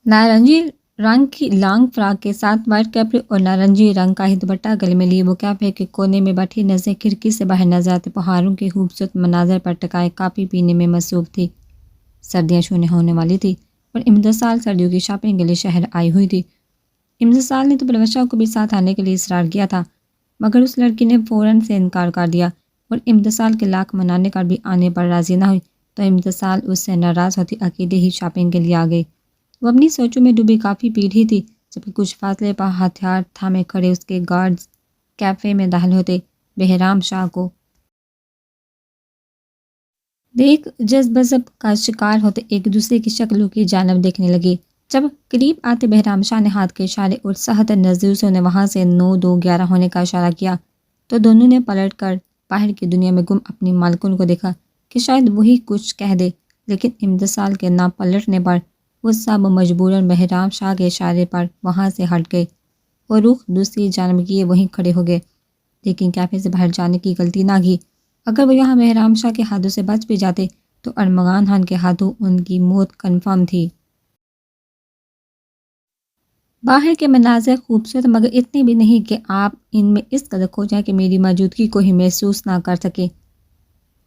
نارنجی رنگ کی long frock کے ساتھ وائٹ کیپری اور نارنجی رنگ کا ہی دوپٹہ گلے میں لیے وہ کیفے کے کونے میں بیٹھی نظریں کھڑکی سے باہر نظر آتے پہاڑوں کے خوبصورت مناظر پر ٹکائے کافی پینے میں مصروف تھی۔ سردیاں شروع ہونے والی تھی اور امتسال سردیوں کی شاپنگ کے لیے شہر آئی ہوئی تھی۔ امتسال نے تو پلوشا کو بھی ساتھ آنے کے لیے اصرار کیا تھا، مگر اس لڑکی نے فوراً سے انکار کر دیا اور امتسال کے لاکھ منانے کا بھی آنے پر راضی نہ ہوئی تو امتسال اس سے ناراض ہوتی اکیلے ہی شاپنگ کے لیے آ گئی۔ وہ اپنی سوچوں میں ڈوبی کافی پی رہی تھی جبکہ کچھ فاصلے پر ہتھیار تھامے کھڑے اس کے گارڈز کیفے میں داخل ہوتے بہرام شاہ کو دیکھ جذب کا شکار ہوتے ایک دوسرے کی شکلوں کی جانب دیکھنے لگے۔ جب قریب آتے بہرام شاہ نے ہاتھ کے اشارے اور سخت نظروں سے انہیں وہاں سے 9 2 11 ہونے کا اشارہ کیا تو دونوں نے پلٹ کر باہر کی دنیا میں گم اپنی مالکن کو دیکھا کہ شاید وہی کچھ کہہ دے، لیکن امتسال کے نہ پلٹنے پر وہ سب مجبوراً بہرام شاہ کے اشارے پر وہاں سے ہٹ گئے اور رخ دوسری جانب کیے وہیں کھڑے ہو گئے۔ لیکن کیفے سے باہر جانے کی غلطی نہ کی۔ اگر وہ یہاں بہرام شاہ کے ہاتھوں سے بچ بھی جاتے تو ارمغان خان کے ہاتھوں ان کی موت کنفرم تھی۔ باہر کے مناظر خوبصورت مگر اتنے بھی نہیں کہ آپ ان میں اس قدر کھو جائیں کہ میری موجودگی کو ہی محسوس نہ کر سکیں۔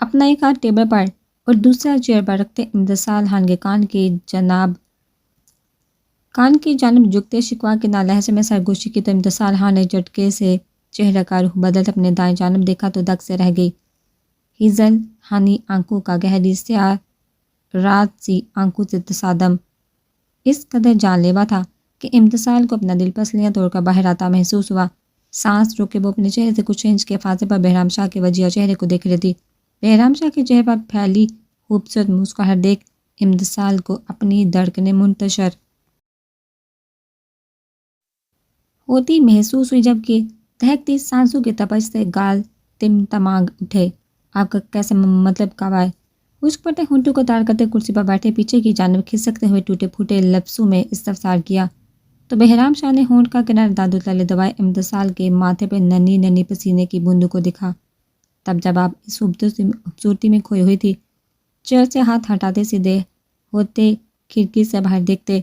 اپنا ایک ہاتھ ٹیبل پر اور دوسرا چیئر پر رکھتے امتسال خان کے کان کی جانب جھکتے شکوا کے نہ لہجے میں سرگوشی کی تو امتسال خان نے جھٹکے سے چہرہ کا رخ بدل اپنے دائیں جانب دیکھا تو دک سے رہ گئی۔ ہیزل ہنی آنکھوں کا گہری سیاہ رات سی آنکھوں سے تصادم اس قدر جان لیوا تھا کہ امتسال کو اپنا دل پسلیاں توڑ کر باہر آتا محسوس ہوا۔ سانس روکے وہ اپنے چہرے سے کچھ انچ کے فاصلے پر بہرام شاہ کے وجیح چہرے کو دیکھ رہی تھی۔ بہرام شاہ کے چہرے پر پھیلی خوبصورت مسکراہٹ دیکھ امتسال کو اپنی دھڑکنیں منتشر ہوتی محسوس ہوئی جبکہ دہکتی سانسوں کے تپش سے گال تمانگ اٹھے۔ آپ کا کیسا مطلب کب آئے؟ خشک پڑتے ہونٹوں کو تار کرتے کرسی پر بیٹھے پیچھے کی جانب کھسکتے ہوئے ٹوٹے پھوٹے لفظوں میں استفسار کیا تو بہرام شاہ نے ہونٹ کا کنارہ دانتوں تلے دبائے امتسال کے ماتھے پہ ننھی ننھی پسینے کی بوندوں کو دکھا۔ تب جب آپ اس خوبصورتی میں کھوئی ہوئی تھی، چیئر سے ہاتھ ہٹاتے سیدھے ہوتے کھڑکی سے باہر دیکھتے،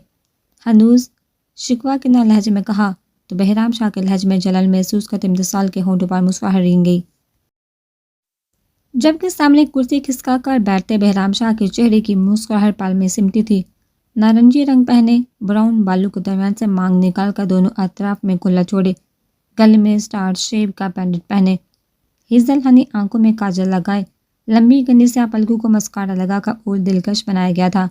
ہنوز شکوا کے نہ لہجے میں کہا تو بہرام شاہ کے لہجے میں جلال محسوس کرتے امتسال کے ہونٹوں پر مسکراہٹ رنگ گئی۔ جبکہ سامنے کرسی کھسکا کر بیٹھتے بہرام شاہ کے چہرے کی مسکراہٹ پال میں سمٹی تھی۔ نارنجی رنگ پہنے، براؤن بالوں کو درمیان سے مانگ نکال کر دونوں اطراف میں کھلا چھوڑے، گلے میں اسٹار شیپ کا پینڈنٹ پہنے، ہیزل ہنی آنکھوں میں کاجل لگائے، لمبی گندی سیاہ پلکوں کو مسکارا لگا کر اور دلکش بنایا گیا تھا،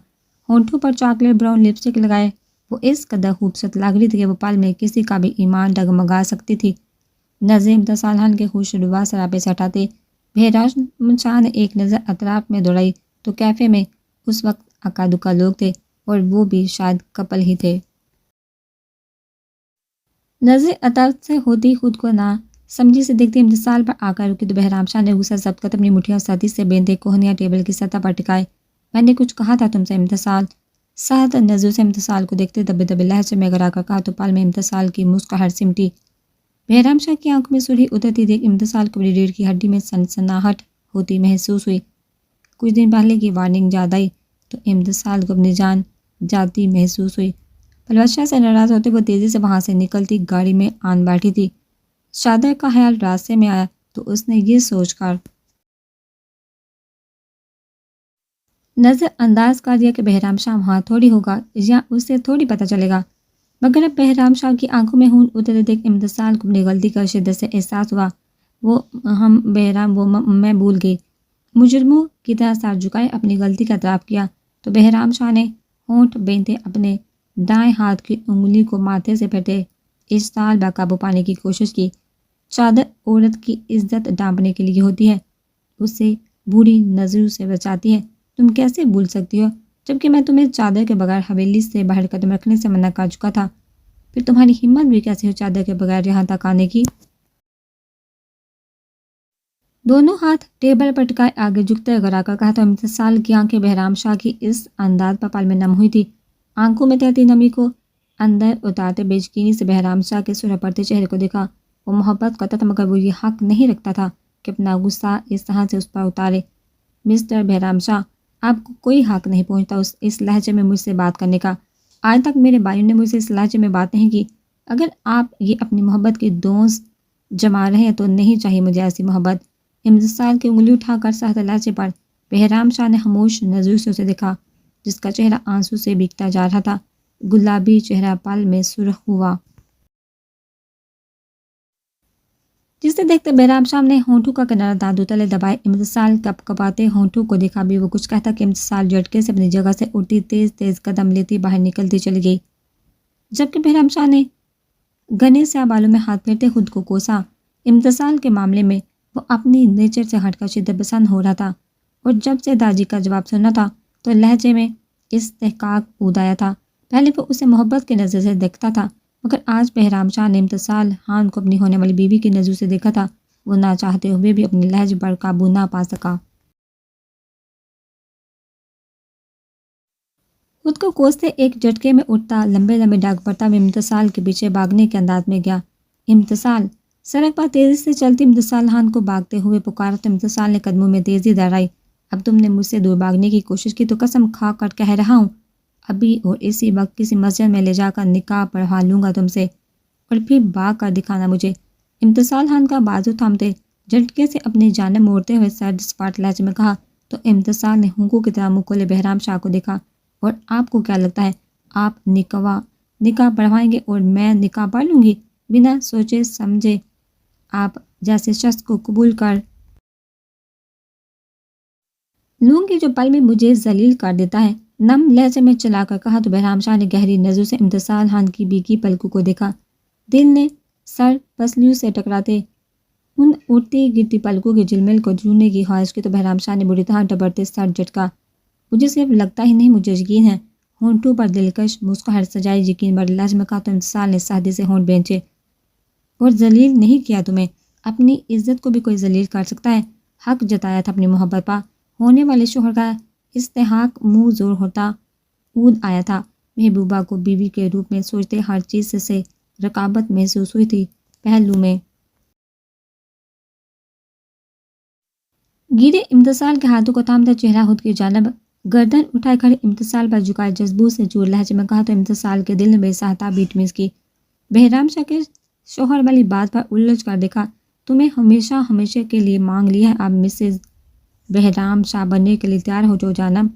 ہونٹوں پر چاکلیٹ براؤن لپسٹک لگائے وہ اس قدر خوبصورت لگ رہی تھی کہ وہ پل میں کسی کا بھی ایمان ڈگمگا سکتی تھی۔ نظریں امتسال خان کے خوشروا سراپے سے ہٹاتے بہرام شاہ نے ایک نظر اطراف میں دوڑائی تو کیفے میں اس وقت اکا دکا لوگ تھے اور وہ بھی شاید کپل ہی تھے۔ نظر اطراف سے ہوتی خود کو نہ سمجھی سے دیکھتے امتسال پر آ کر رکی تو بہرام شاہ نے غصہ ضبط کر اپنی مٹھیاں سختی سے بیندھے کوہنیاں ٹیبل کی سطح پر ٹکائے۔ میں نے کچھ کہا تھا تم سے امتسال؟ سخت نظروں سے امتسال کو دیکھتے دبے دبے لہجے میں اگر آ کر کہا تو پل میں امتسال کی مسکراہٹ سمٹی۔ بہرام شاہ کی آنکھوں میں سرخی اترتی دیکھ امتسال کو بڑی ریڑھ کی ہڈی میں سنسناہٹ ہوتی محسوس ہوئی۔ کچھ دن پہلے کی وارننگ یاد آئی تو امتسال کو اپنی جان جاتی محسوس ہوئی۔ پلوشا سے ناراض ہوتے وہ تیزی سے وہاں سے نکلتی گاڑی میں آن بیٹھی تھی۔ چادر کا خیال راستے میں آیا تو اس نے یہ سوچ کر نظر انداز کر دیا کہ بہرام شاہ وہاں تھوڑی ہوگا یا اسے تھوڑی پتہ چلے گا، مگر اب بہرام شاہ کی آنکھوں میں خون اترتے دیکھ امتسال کو اپنی غلطی کا شدت سے احساس ہوا۔ میں بھول گئی۔ مجرموں کی طرح سر جھکائے اپنی غلطی کا اعتراف کیا تو بہرام شاہ نے ہونٹ بیندھے اپنے دائیں ہاتھ کی انگلی کو ماتھے سے پھیرتے اشتعال بقابو پانے کی کوشش کی۔ چادر عورت کی عزت ڈھانپنے کے لیے ہوتی ہے، اسے بری نظروں سے بچاتی ہے۔ تم کیسے بھول سکتی ہو جبکہ میں تمہیں چادر کے بغیر حویلی سے باہر قدم رکھنے سے منع کر چکا تھا؟ پھر تمہاری ہمت بھی کیسے ہو چادر کے بغیر یہاں تک آنے کی؟ دونوں ہاتھ ٹیبل پر ٹکائے آگے جھکتے اگر آ کر کہا تو امتسال کی آنکھیں بہرام شاہ کی اس انداز پر پل میں نم ہوئی تھی۔ آنکھوں میں تیرتی نمی کو اندر اتارتے بے یقینی سے بہرام شاہ کے سرخ پڑتے چہرے کو دیکھا۔ وہ محبت کرتا تھا مگر وہ یہ حق نہیں رکھتا تھا کہ اپنا غصہ اس طرح سے اس پر اتارے۔ مسٹر بہرام شاہ، آپ کو کوئی حق نہیں پہنچتا اس لہجے میں مجھ سے بات کرنے کا۔ آج تک میرے بھائیوں نے مجھ سے اس لہجے میں بات نہیں کی۔ اگر آپ یہ اپنی محبت کی دوست جما رہے ہیں تو نہیں چاہیے مجھے ایسی محبت۔ امتسال کی انگلی اٹھا کر سخت لہجے پر بہرام شاہ نے خاموش نظر سے اسے دیکھا، جس کا چہرہ آنسو سے بھیگتا جا رہا تھا۔ گلابی چہرہ پل میں سرخ ہوا۔ جسے دیکھتے بہرام شاہ نے ہونٹوں کا کنارہ دانتوں تلے دبائے۔ امتسال کپ کپاتے ہونٹوں کو دیکھا بھی وہ کچھ کہتا کہ امتسال جھٹکے سے اپنی جگہ سے اٹھی، تیز تیز قدم لیتی باہر نکلتی چلی گئی، جبکہ بہرام شاہ نے گھنے سیاہ بالوں میں ہاتھ پھیرتے خود کو کوسا۔ امتسال کے معاملے میں وہ اپنی نیچر سے ہٹ کر شدت پسند ہو رہا تھا، اور جب سے داجی کا جواب سننا تھا تو لہجے میں استحقاق اود آیا تھا۔ پہلے وہ اسے محبت کی نظر سے دیکھتا تھا، مگر آج بہرام شاہ نے امتسال خان کو اپنی ہونے والی بیوی کی نظر سے دیکھا تھا۔ وہ نہ چاہتے ہوئے بھی اپنی لہجے پر قابو نہ پا سکا۔ خود کو کوستے ایک جھٹکے میں اٹھتا، لمبے لمبے ڈاگ پڑتا میں امتسال کے پیچھے بھاگنے کے انداز میں گیا۔ امتسال! سڑک پر تیزی سے چلتی امتسال خان کو بھاگتے ہوئے پکارا تو امتسال نے قدموں میں تیزی دہرائی۔ اب تم نے مجھ سے دور بھاگنے کی کوشش کی تو قسم کھا کر کہہ رہا ہوں، ابھی اور اسی وقت کسی مسجد میں لے جا کر نکاح پڑھوا لوں گا تم سے، اور پھر بھاگ کر دکھانا مجھے۔ امتسال خان کا بازو تھامتے جھٹکے سے اپنی جانب موڑتے ہوئے سرد سپاٹ لہجے میں کہا تو امتسال نے ہونکوں کی طرح منہ کھولے بہرام شاہ کو دیکھا۔ اور آپ کو کیا لگتا ہے آپ نکاح پڑھوائیں گے اور میں نکاح پڑھ لوں گی بنا سوچے سمجھے؟ آپ جیسے شخص کو قبول کر لوں گی جو پل میں مجھے ذلیل کر دیتا ہے، نم لہجے میں چلا کر کہا تو بہرام شاہ نے گہری نظر سے امتسال خان کی بھیگی پلکوں کو دیکھا۔ دل نے سر پسلیوں سے ٹکراتے ان اٹھتی گرتی پلکوں کے جلمل کو چھونے کی خواہش کی تو بہرام شاہ نے بری طرح ڈبرتے سر جھٹکا۔ مجھے صرف لگتا ہی نہیں، مجھے یقین ہے۔ ہونٹوں پر دلکش مسکراہٹ سجائی یقین بڑے لہجے میں کہا تو امتسال نے سادے سے ہونٹ بھینچے۔ اور ذلیل نہیں کیا تمہیں؟ اپنی عزت کو بھی کوئی ذلیل کر سکتا ہے؟ حق جتایا تھا اپنی محبت پا ہونے والے شوہر کا استحقاق منہ زور ہوتا اود آیا تھا۔ محبوبہ کو بیوی کے روپ میں سوچتے ہر چیز سے رقابت محسوس ہوئی تھی۔ پہلو میں گرے امتسال کے ہاتھوں کو تھامتا چہرہ خود کی جانب گردن اٹھائے کھڑے امتسال پر جھکائے جذبوں سے چور لہجے میں کہا تو امتسال کے دل نے بے ساہتا بیٹ میز کی۔ بہرام شاہ کے شوہر والی بات پر الجھ کر دیکھا، تمہیں ہمیشہ کے لیے مانگ لیا ہے، اب مسز بہرام شاہ بننے کے لیے تیار ہو جو جانب۔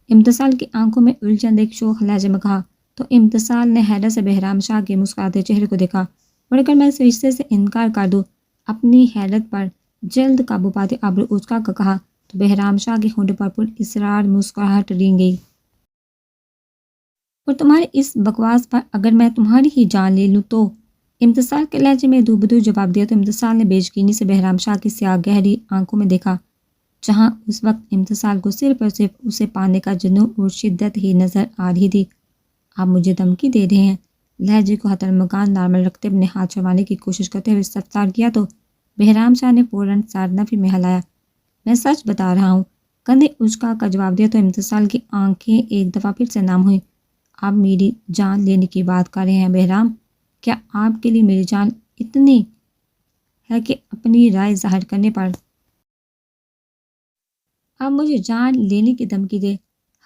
امتسال کی آنکھوں میں الجھن ایک شوخ لہجے میں کہا تو امتسال نے حیرت سے بہرام شاہ کے مسکراتے چہرے کو دیکھا۔ اور اگر میں اس رشتے سے انکار کر دوں؟ اپنی حیرت پر جلد قابو پاتے ابرو اچکا کر کہا تو بہرام شاہ کے ہونٹوں پر پر اصرار مسکراہٹ رنگ گئی۔ اور تمہاری اس بکواس پر اگر میں تمہاری ہی جان لے لوں تو؟ امتسال کے لہجے میں دو بدو جواب دیا تو امتسال نے بے یقینی سے بہرام شاہ کی سیاہ گہری آنکھوں میں دیکھا، جہاں اس وقت امتسال کو صرف اور صرف اسے پانے کا جنون اور شدت ہی نظر آ رہی تھی۔ آپ مجھے دھمکی دے رہے ہیں؟ لہجے کو حتی المکان نارمل رکھتے اپنے ہاتھ چھڑوانے کی کوشش کرتے ہوئے استفسار کیا تو بہرام شاہ نے فوراً سر نفی میں ہلایا۔ میں سچ بتا رہا ہوں، کندھے اچکا کا جواب دیا تو امتسال کی آنکھیں ایک دفعہ پھر سے نم ہوئیں۔ آپ میری جان لینے کی بات کر رہے ہیں بہرام؟ کیا آپ کے لیے میری جان اتنی ہے کہ اپنی رائے ظاہر کرنے پر آپ مجھے جان لینے کی دھمکی دے؟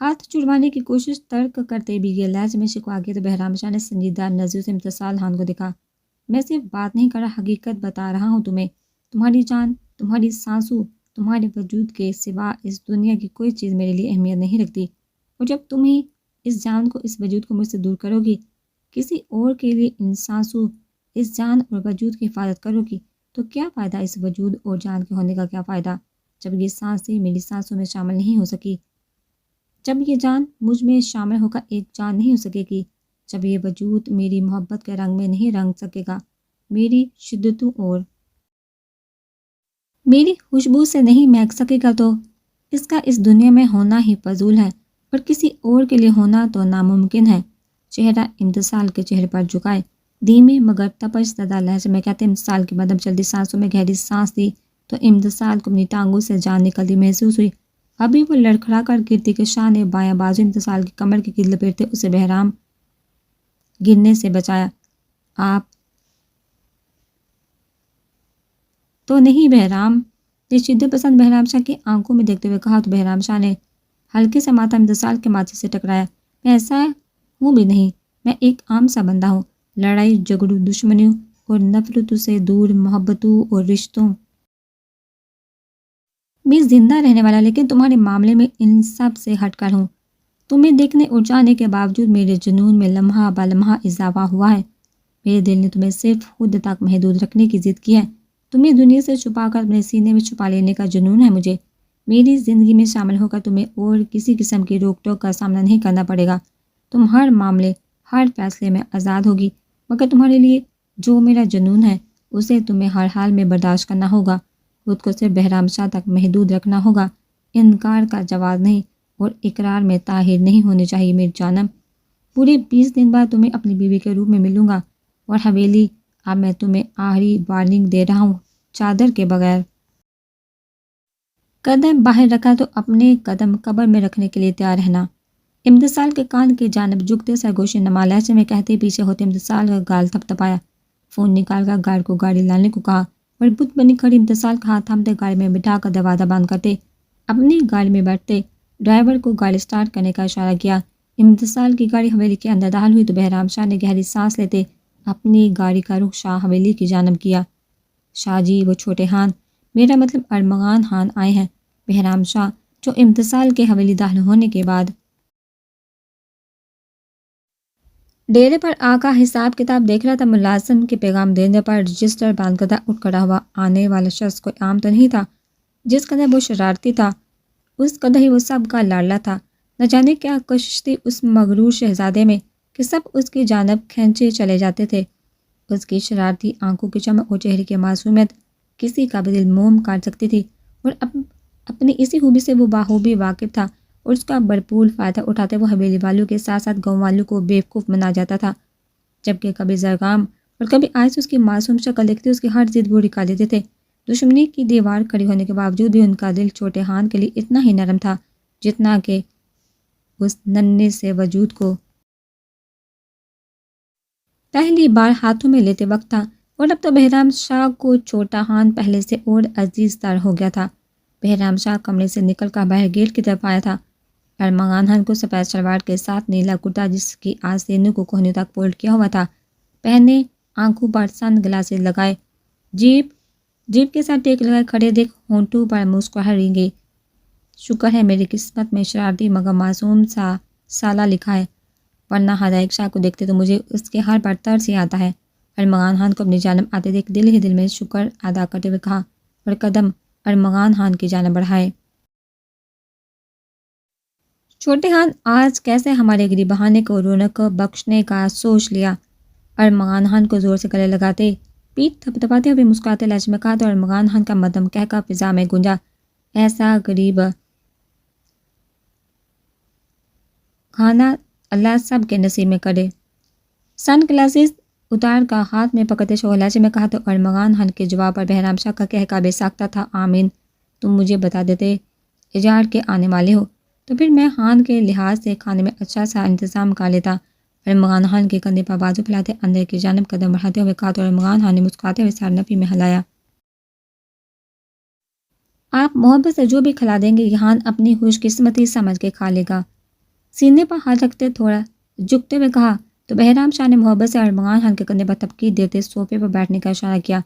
ہاتھ چھڑوانے کی کوشش ترک کرتے بھی گئے لہجے میں شکوا کیا تو بہرام شاہ نے سنجیدہ نظر سے امتسال خان کو دیکھا۔ میں صرف بات نہیں کر رہا، حقیقت بتا رہا ہوں تمہیں۔ تمہاری جان، تمہاری سانسوں، تمہارے وجود کے سوا اس دنیا کی کوئی چیز میرے لیے اہمیت نہیں رکھتی، اور جب تم ہی اس جان کو، اس وجود کو مجھ سے دور کرو گی، کسی اور کے لیے ان سانسوں، اس جان اور وجود کی حفاظت کرو گی، تو کیا فائدہ اس وجود اور جان کے ہونے کا؟ کیا فائدہ جب یہ سانسیں میری سانسوں میں شامل نہیں ہو سکی، جب یہ جان مجھ میں شامل ہو کر ایک جان نہیں ہو سکے گی، جب یہ وجود میری محبت کے رنگ میں نہیں رنگ سکے گا، میری شدتوں اور میری خوشبو سے نہیں مہک سکے گا، تو اس کا اس دنیا میں ہونا ہی فضول ہے، اور کسی اور کے لیے ہونا تو ناممکن ہے۔ چہرہ امتسال کے چہرے پر جھکائے دھیمے مگر تپش زدہ لہجے میں کہتے امتسال کی مدم چلتی سانسوں میں گہری سانس دی تو امتسال کو اپنی ٹانگوں سے جان نکلتی محسوس ہوئی۔ ابھی وہ لڑکھڑا کر گرتی کہ شاہ نے بایاں بازو امتسال کی کمر کی گرد لپیٹتے اسے بہرام گرنے سے بچایا۔ آپ تو نہیں بہرام؟ یہ شدت پسند بہرام شاہ کی آنکھوں میں دیکھتے ہوئے کہا تو بہرام شاہ نے ہلکے سے ماتھا امتسال کے ماتھے سے ٹکرایا۔ میں ایسا ہوں بھی نہیں، میں ایک عام سا بندہ ہوں، لڑائی جھگڑوں دشمنیوں اور نفرتوں سے دور، محبتوں اور رشتوں بھی زندہ رہنے والا، لیکن تمہارے معاملے میں ان سب سے ہٹ کر ہوں۔ تمہیں دیکھنے اور جانے کے باوجود میرے جنون میں لمحہ بہ لمحہ اضافہ ہوا ہے۔ میرے دل نے تمہیں صرف خود تک محدود رکھنے کی ضد کی ہے۔ تمہیں دنیا سے چھپا کر اپنے سینے میں چھپا لینے کا جنون ہے مجھے۔ میری زندگی میں شامل ہو کر تمہیں اور کسی قسم کی روک ٹوک کا سامنا نہیں کرنا پڑے گا۔ تم ہر معاملے، ہر فیصلے میں آزاد ہوگی، مگر تمہارے لیے جو میرا جنون ہے اسے تمہیں ہر حال میں برداشت کرنا ہوگا۔ خود کو صرف بہرام شاہ تک محدود رکھنا ہوگا، انکار کا جواز نہیں اور اقرار میں تاخیر نہیں ہونی چاہیے میری جانم۔ پورے 20 دن بعد تمہیں اپنی بیوی کے روپ میں ملوں گا، اور حویلی اب میں تمہیں آخری وارننگ دے رہا ہوں، چادر کے بغیر قدم باہر رکھا تو اپنے قدم قبر میں رکھنے کے لیے تیار رہنا۔ امتسال کے کان کی جانب جھکتے سرگوشی نما لہجے میں کہتے پیچھے ہوتے امتسال کا گال تھپ تھپایا۔ فون نکال کر گارڈ کو گاڑی لانے کو کہا، اور بت بنی کھڑی امتسال کا ہاتھ تھامتے گاڑی میں بٹھا کر دروازہ بند کرتے اپنی گاڑی میں بیٹھتے ڈرائیور کو گاڑی سٹارٹ کرنے کا اشارہ کیا۔ امتسال کی گاڑی حویلی کے اندر داخل ہوئی تو بہرام شاہ نے گہری سانس لیتے اپنی گاڑی کا رخ شاہ حویلی کی جانب کیا۔ شاہ جی، وہ چھوٹے خان، میرا مطلب ارمغان خان آئے ہیں۔ بہرام شاہ، جو امتسال کے حویلی داخل ہونے کے بعد ڈیرے پر آ کر حساب کتاب دیکھ رہا تھا، ملازم کے پیغام دینے پر رجسٹر بند کردہ اٹھ کھڑا ہوا۔ آنے والا شخص کوئی عام تو نہیں تھا۔ جس قدر وہ شرارتی تھا اس قدر ہی وہ سب کا لاڈلا تھا۔ نہ جانے کیا کشش تھی اس مغرور شہزادے میں کہ سب اس کی جانب کھینچے چلے جاتے تھے۔ اس کی شرارتی آنکھوں کی چمک اور چہرے کی معصومیت کسی کا بھی دل موم کاٹ سکتی تھی، اور اپنی اسی خوبی سے وہ بخوبی واقف تھا، اور اس کا بھرپور فائدہ اٹھاتے وہ حویلی والوں کے ساتھ ساتھ گاؤں والوں کو بیوقوف بنا جاتا تھا۔ جبکہ کبھی زرگام اور کبھی آئس اس کی معصوم شکل دیکھتے اس کی ہر ضد وہ رکا دیتے تھے۔ دشمنی کی دیوار کھڑی ہونے کے باوجود بھی ان کا دل چھوٹے خان کے لیے اتنا ہی نرم تھا جتنا کہ اس ننھے سے وجود کو پہلی بار ہاتھوں میں لیتے وقت تھا، اور اب تو بہرام شاہ کو چھوٹا خان پہلے سے اور عزیز تر ہو گیا تھا۔ بہرام شاہ کمرے سے نکل کر باہر گیٹ کی طرف آیا تھا۔ ارمغان خان کو سفید شلوار کے ساتھ نیلا کرتا جس کی آستینوں کو کوہنی تک فولڈ کیا ہوا تھا پہنے، آنکھوں پر سن گلاسز لگائے، جیپ کے ساتھ ٹیک لگائے کھڑے دیکھ ہونٹوں پر مسکراہٹ گئی۔ شکر ہے میری قسمت میں شرارتی مگر معصوم سا سالہ لکھا ہے، ورنہ ہدایق شاہ کو دیکھتے تو مجھے اس کے ہر پر ترس ہی آتا ہے۔ ارمغان خان کو اپنی جانب آتے دیکھ دل ہی دل میں شکر ادا کرتے ہوئے کہا، اور قدم ارمغان خان کی جانب بڑھائے۔ چھوٹے خان، آج کیسے ہمارے غریب بہانے کو رونق بخشنے کا سوچ لیا؟ ارمغان خان کو زور سے گلے لگاتے، پیٹھ تھپ تھپاتے ہوئے مسکراتے لہجے میں کہا تو ارمغان خان کا مدھم کہہ کر فضا میں گونجا، ایسا غریب کھانا اللہ سب کے نصیب میں کرے۔ سن گلاسز اتار کا ہاتھ میں پکڑتے شوخ لہجے میں کہا تو ارمغان خان کے جواب پر بہرام شاہ کا کہکا بے ساختہ تھا، آمین۔ تم مجھے بتا دیتے اجاڑ کے آنے والے ہو تو پھر میں خان کے لحاظ سے کھانے میں اچھا سا انتظام کر لیتا۔ ارمغان خان کے کندھے پر بازو پھیلاتے اندر کی جانب قدم بڑھاتے ہوئے کہا تو ارمغان خان نے مسکراتے ہوئے سر نفی میں ہلایا۔ آپ محبت سے جو بھی کھلا دیں گے یہ خان اپنی خوش قسمتی سمجھ کے کھا لے گا۔ سینے پر ہاتھ رکھتے تھوڑا جھکتے ہوئے کہا تو بہرام شاہ نے محبت سے ارمغان خان کے کندھے پر تپکیل دیتے صوفے پر بیٹھنے کا اشارہ کیا۔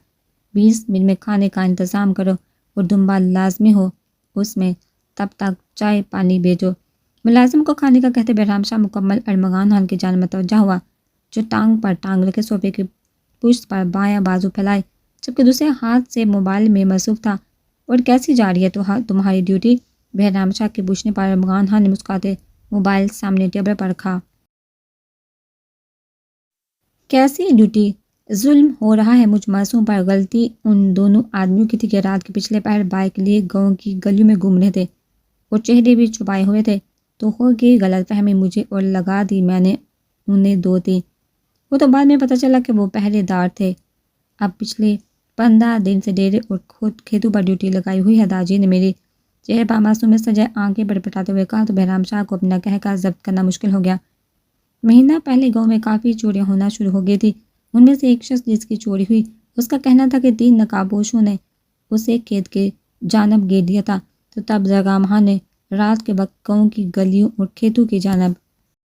20 منٹ میں کھانے کا انتظام کرو اور دمبا لازمی ہو اس میں، تب تک چائے پانی بھیجو۔ ملازم کو کھانے کا کہتے بہرام شاہ مکمل ارمغان خان کی جانب متوجہ ہوا، جو ٹانگ پر ٹانگ رکھے صوفے کی پشت پر بایاں بازو پھیلائے جبکہ دوسرے ہاتھ سے موبائل میں مصروف تھا۔ اور کیسی جا رہی ہے تمہاری ڈیوٹی؟ بہرام شاہ کے پوچھنے پر ارمغان خان نے مسکراتے موبائل سامنے ٹیبل پر رکھا۔ کیسی ڈیوٹی؟ ظلم ہو رہا ہے مجھ معصوم پر۔ غلطی ان دونوں آدمیوں کی تھی کہ رات کے پچھلے پہر بائک لیے گاؤں کی گلیوں میں گھوم رہے تھے اور چہرے بھی چھپائے ہوئے تھے، تو ہو گئی غلط فہمی مجھے اور لگا دی میں نے انہیں دو تین۔ وہ تو بعد میں پتہ چلا کہ وہ پہرے دار تھے۔ اب پچھلے 15 دن سے ڈیرے اور خود کھیتوں پر ڈیوٹی لگائی ہوئی ہے۔ داجی نے میری چہرے پر معصومیت سجائے آنکھیں پٹپٹاتے ہوئے کہا تو بہرام شاہ کو اپنا کہکا ضبط کرنا مشکل ہو گیا۔ مہینہ پہلے گاؤں میں کافی چوریاں ہونا شروع ہو گئی تھی۔ ان میں سے ایک شخص جس کی چوری ہوئی اس کا کہنا تھا کہ 3 نقابپوشوں نے اسے کھیت کے جانب گھیر دیا تھا، تو تب زرگام خان نے رات کے وقت گاؤں کی گلیوں اور کھیتوں کی جانب